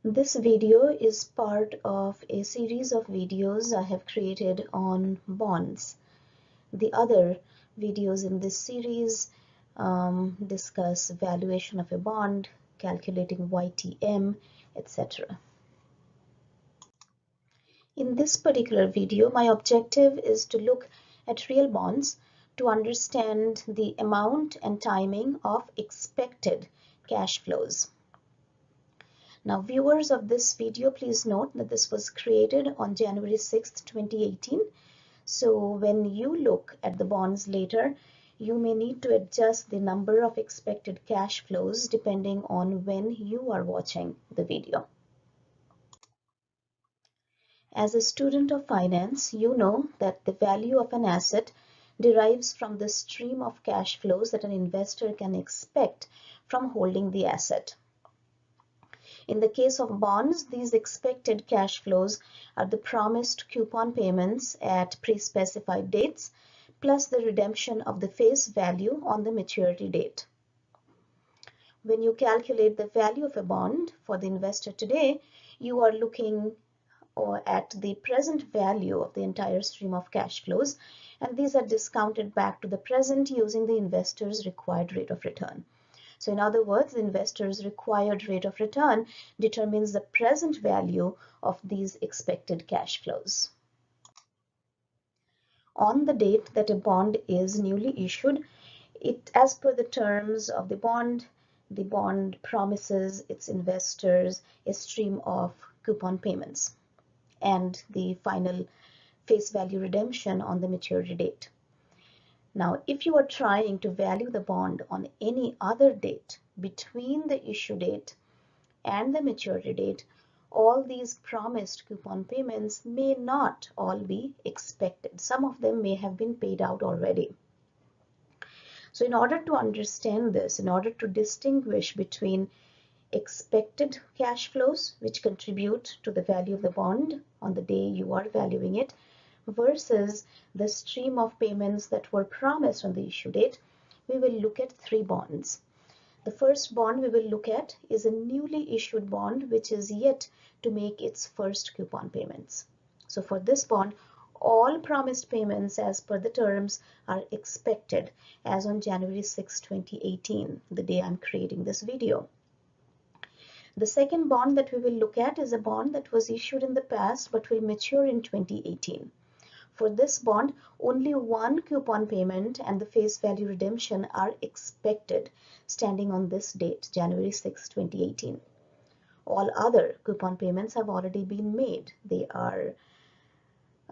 This video is part of a series of videos I have created on bonds. The other videos in this series discuss valuation of a bond, calculating YTM, etc. In this particular video, my objective is to look at real bonds to understand the amount and timing of expected cash flows. Now, viewers of this video, please note that this was created on January 6th, 2018. So when you look at the bonds later, you may need to adjust the number of expected cash flows depending on when you are watching the video. As a student of finance, you know that the value of an asset derives from the stream of cash flows that an investor can expect from holding the asset. In the case of bonds, these expected cash flows are the promised coupon payments at pre-specified dates, plus the redemption of the face value on the maturity date. When you calculate the value of a bond for the investor today, you are looking at the present value of the entire stream of cash flows, and these are discounted back to the present using the investor's required rate of return. So in other words, the investor's required rate of return determines the present value of these expected cash flows. On the date that a bond is newly issued, as per the terms of the bond promises its investors a stream of coupon payments and the final face value redemption on the maturity date. Now, if you are trying to value the bond on any other date between the issue date and the maturity date, all these promised coupon payments may not all be expected. Some of them may have been paid out already. So in order to understand this, in order to distinguish between expected cash flows, which contribute to the value of the bond on the day you are valuing it, versus the stream of payments that were promised on the issue date, we will look at three bonds. The first bond we will look at is a newly issued bond which is yet to make its first coupon payments. So for this bond, all promised payments as per the terms are expected as on January 6, 2018, the day I'm creating this video. The second bond that we will look at is a bond that was issued in the past but will mature in 2018. For this bond, only one coupon payment and the face value redemption are expected standing on this date, January 6, 2018. All other coupon payments have already been made. They are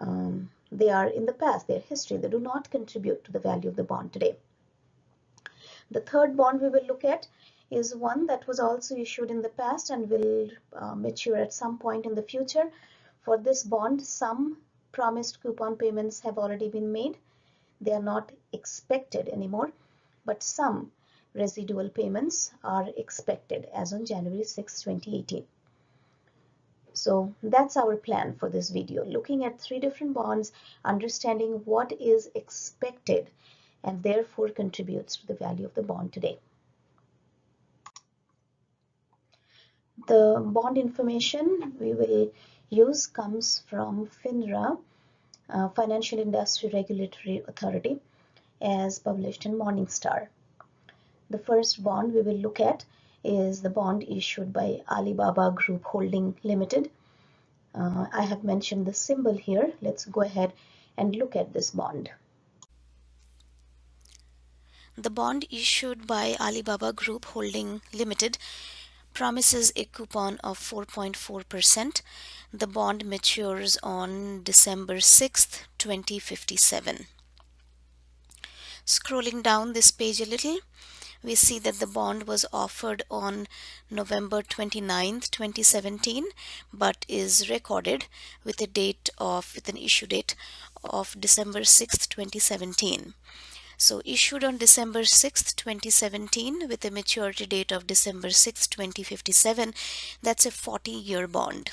in the past, they're history. They do not contribute to the value of the bond today. The third bond we will look at is one that was also issued in the past and will mature at some point in the future. For this bond, some promised coupon payments have already been made. They are not expected anymore, but some residual payments are expected as on January 6, 2018. So that's our plan for this video, looking at three different bonds, understanding what is expected and therefore contributes to the value of the bond today. The bond information we will use comes from FINRA, Financial Industry Regulatory Authority, as published in Morningstar. The first bond we will look at is the bond issued by Alibaba Group Holding Limited. I have mentioned the symbol here. Let's go ahead and look at this bond. The bond issued by Alibaba Group Holding Limited promises a coupon of 4.4%. The bond matures on December 6th, 2057. Scrolling down this page a little, we see that the bond was offered on November 29th, 2017, but is recorded with an issue date of December 6th, 2017. So issued on December 6th, 2017 with a maturity date of December 6th, 2057, that's a 40-year bond.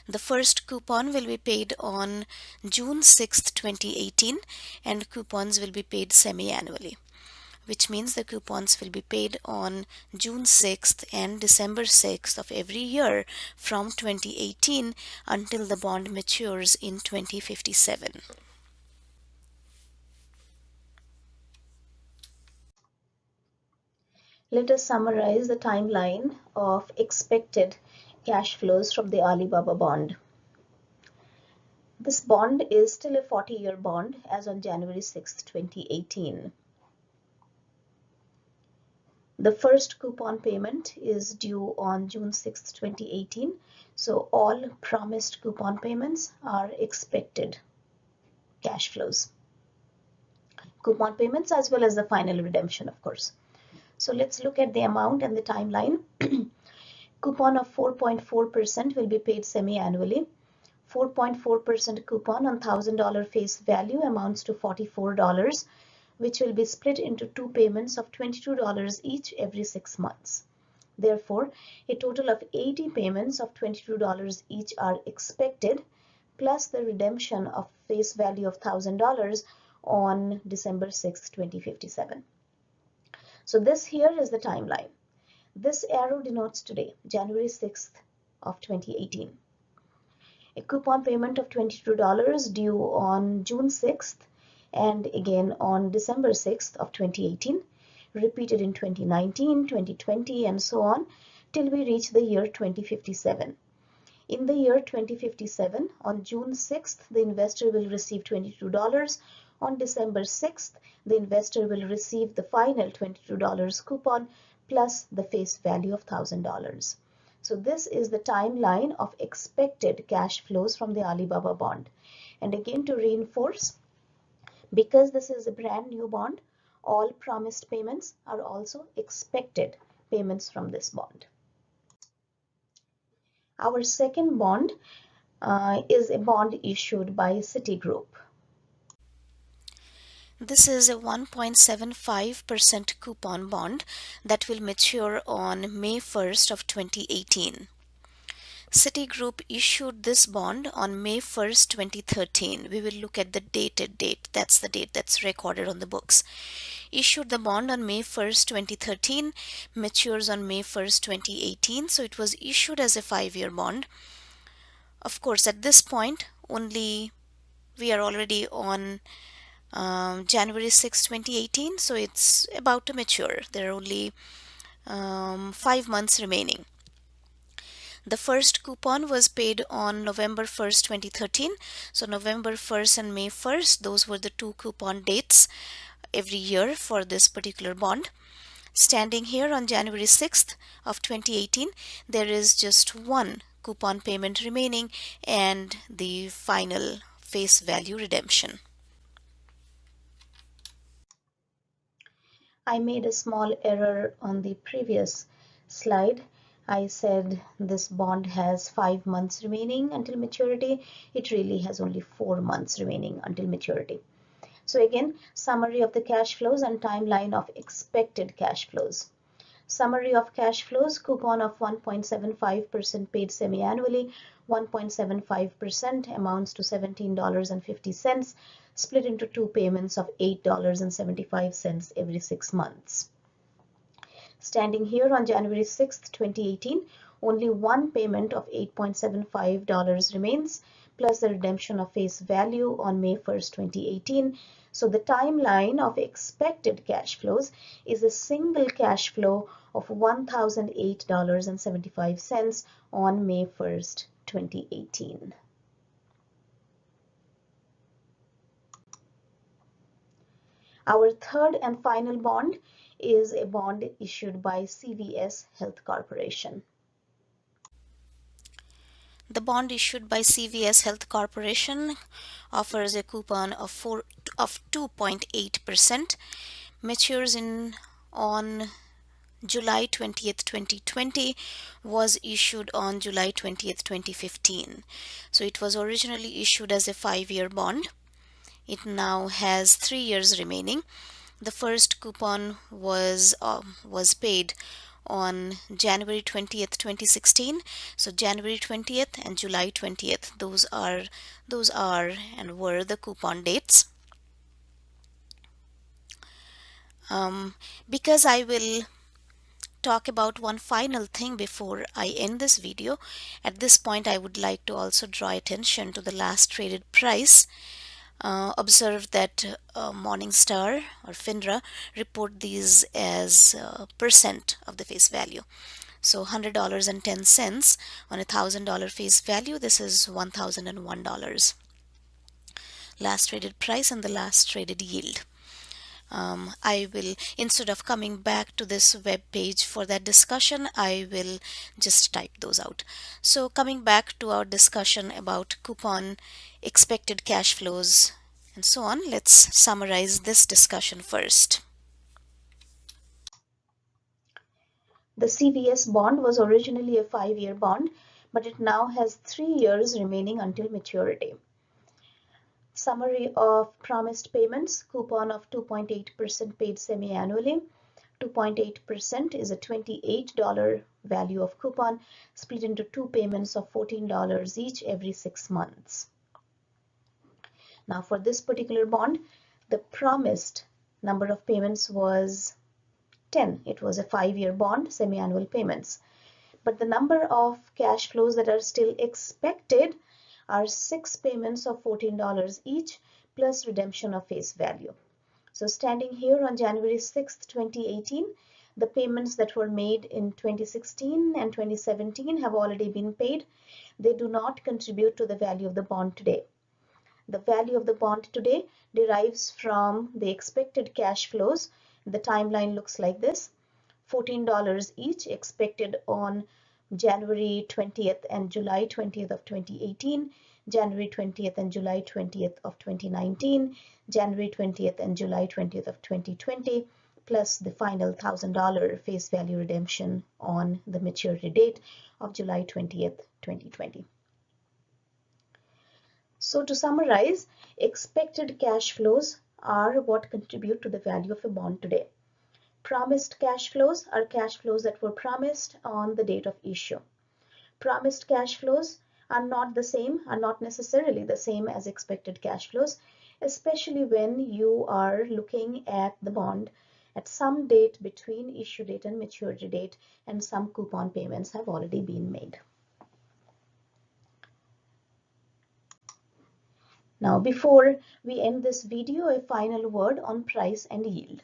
The first coupon will be paid on June 6th, 2018, and coupons will be paid semi-annually. which means the coupons will be paid on June 6th and December 6th of every year from 2018 until the bond matures in 2057. Let us summarize the timeline of expected cash flows from the Alibaba bond. This bond is still a 40-year bond as on January 6, 2018. The first coupon payment is due on June 6, 2018. So all promised coupon payments are expected cash flows. Coupon payments as well as the final redemption, of course. So let's look at the amount and the timeline. Coupon of 4.4% will be paid semi-annually. 4.4% coupon on $1,000 face value amounts to $44, which will be split into two payments of $22 each every 6 months. Therefore, a total of 80 payments of $22 each are expected, plus the redemption of face value of $1,000 on December 6, 2057. So this here is the timeline. This arrow denotes today, January 6th of 2018. A coupon payment of $22 due on June 6th and again on December 6th of 2018, repeated in 2019, 2020 and so on till we reach the year 2057. In the year 2057, on June 6th, the investor will receive $22. On December 6th, the investor will receive the final $22 coupon plus the face value of $1,000. So this is the timeline of expected cash flows from the Alibaba bond. And again, to reinforce, because this is a brand new bond, all promised payments are also expected payments from this bond. Our second bond is a bond issued by Citigroup. This is a 1.75% coupon bond that will mature on May 1st of 2018. Citigroup issued this bond on May 1st, 2013. We will look at the dated date. That's the date that's recorded on the books. Issued the bond on May 1st, 2013, matures on May 1st, 2018. So it was issued as a 5-year bond. Of course, at this point, we are already on January 6, 2018. So it's about to mature. There are only 5 months remaining. The first coupon was paid on November 1st, 2013. So November 1st and May 1st, those were the two coupon dates every year for this particular bond. Standing here on January 6th of 2018, there is just one coupon payment remaining and the final face value redemption. I made a small error on the previous slide. I said this bond has 5 months remaining until maturity. It really has only 4 months remaining until maturity. So again, summary of the cash flows and timeline of expected cash flows. Summary of cash flows, coupon of 1.75% paid semi-annually, 1.75% amounts to $17.50, split into two payments of $8.75 every 6 months. Standing here on January 6th, 2018, only one payment of $8.75 remains, plus the redemption of face value on May 1st, 2018. So the timeline of expected cash flows is a single cash flow of $1,008.75 on May 1st, 2018. Our third and final bond is a bond issued by CVS Health Corporation. The bond issued by CVS Health Corporation offers a coupon of 2.8%, matures on July 20th, 2020, was issued on July 20th, 2015. So it was originally issued as a 5-year bond. It now has 3 years remaining. The first coupon was paid on January 20th, 2016. So January 20th and July 20th, those are and were the coupon dates. Because I will talk about one final thing before I end this video. At this point, I would like to also draw attention to the last traded price. Observe that Morningstar or FINRA report these as percent of the face value. So $100.10 on $1,000 face value, this is $1,001 last traded price and the last traded yield. I will, instead of coming back to this web page for that discussion, I will just type those out. So coming back to our discussion about coupon, expected cash flows, and so on, let's summarize this discussion first. The CVS bond was originally a 5-year bond, but it now has 3 years remaining until maturity. Summary of promised payments: coupon of 2.8% paid semi-annually. 2.8% is a $28 value of coupon split into 2 payments of $14 each every 6 months. Now for this particular bond, the promised number of payments was 10. It was a 5-year bond, semi-annual payments. But the number of cash flows that are still expected are 6 payments of $14 each plus redemption of face value. So standing here on January 6th, 2018, the payments that were made in 2016 and 2017 have already been paid. They do not contribute to the value of the bond today. The value of the bond today derives from the expected cash flows. The timeline looks like this: $14 each expected on January 20th and July 20th of 2018, January 20th and July 20th of 2019, January 20th and July 20th of 2020, plus the final $1,000 face value redemption on the maturity date of July 20th, 2020. So to summarize, expected cash flows are what contribute to the value of a bond today. Promised cash flows are cash flows that were promised on the date of issue. Promised cash flows are not necessarily the same as expected cash flows, especially when you are looking at the bond at some date between issue date and maturity date, and some coupon payments have already been made. Now, before we end this video, a final word on price and yield.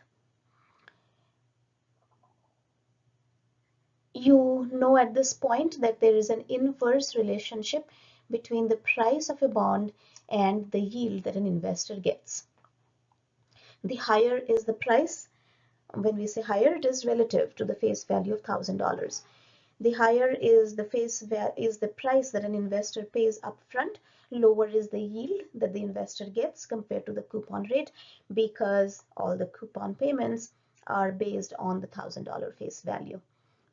You know at this point that there is an inverse relationship between the price of a bond and the yield that an investor gets. The higher is the price. When we say higher, it is relative to the face value of $1,000. The higher is the price that an investor pays upfront, lower is the yield that the investor gets compared to the coupon rate, because all the coupon payments are based on the $1,000 face value.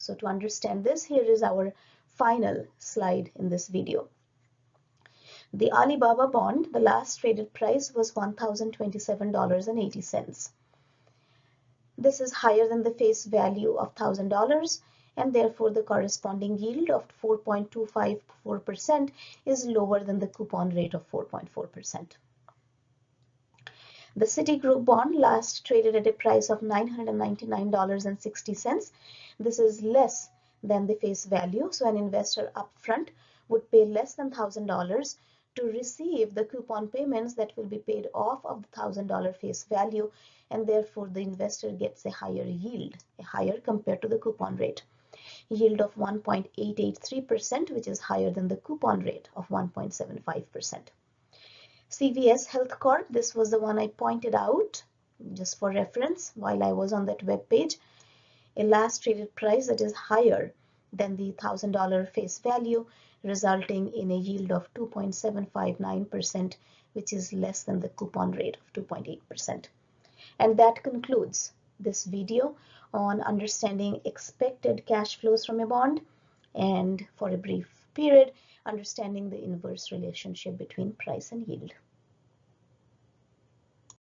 So to understand this, here is our final slide in this video. The Alibaba bond, the last traded price was $1,027.80. This is higher than the face value of $1,000, and therefore the corresponding yield of 4.254% is lower than the coupon rate of 4.4%. The Citigroup bond last traded at a price of $999.60. This is less than the face value, so an investor upfront would pay less than $1,000 to receive the coupon payments that will be paid off of the $1,000 face value, and therefore the investor gets a higher yield, compared to the coupon rate. Yield of 1.883%, which is higher than the coupon rate of 1.75%. CVS Health Corp, this was the one I pointed out just for reference while I was on that web page. A last traded price that is higher than the $1,000 face value, resulting in a yield of 2.759%, which is less than the coupon rate of 2.8%. And that concludes this video on understanding expected cash flows from a bond, and for a brief period, understanding the inverse relationship between price and yield.